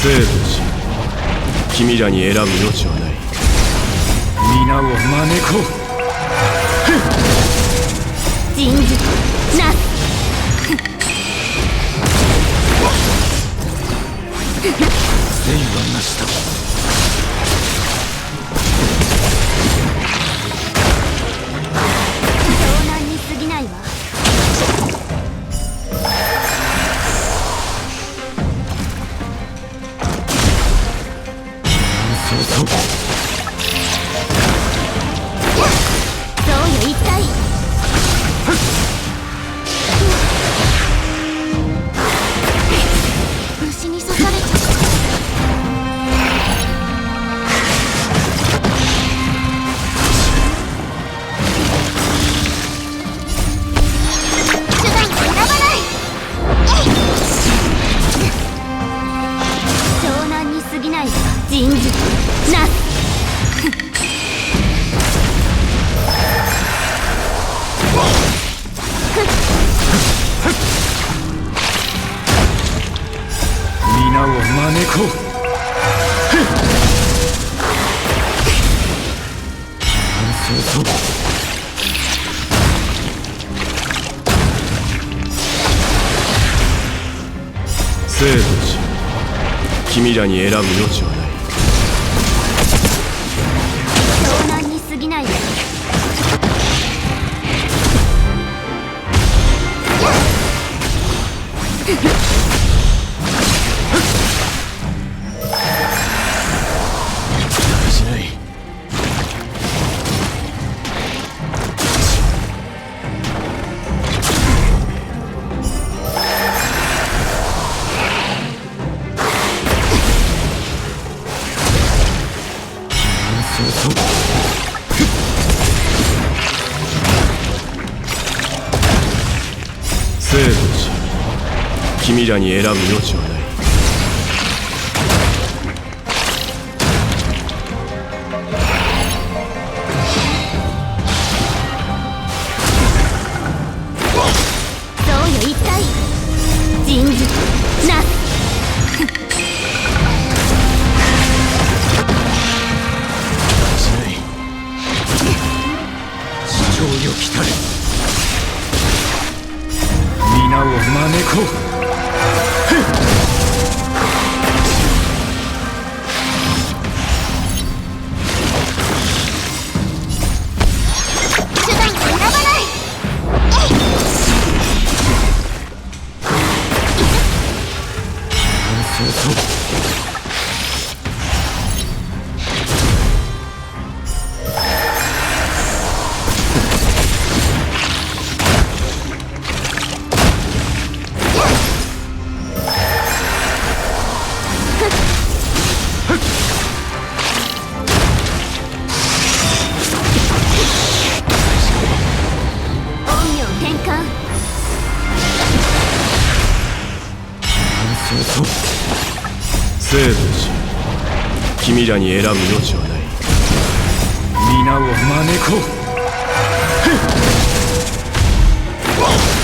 生と死、君らに選ぶ余地はない。皆を招こう。人事なす善はなしだ。湘南に過ぎないわ。そうそうよ一体。虫に刺されちゃった。手段を選ばない。湘南に過ぎないわ。人事なす皆を招こう。そう生と死、君らに選ぶ余地はない。湘南に過ぎないわ。しない。そう生と死、君らに選ぶ余地はない。そうよ一体。人事なすしない。地上よ来たれ。皆を招こう。手段を選ばない。そう陰陽転換。生と死、君らに選ぶ余地はない。皆を招こう。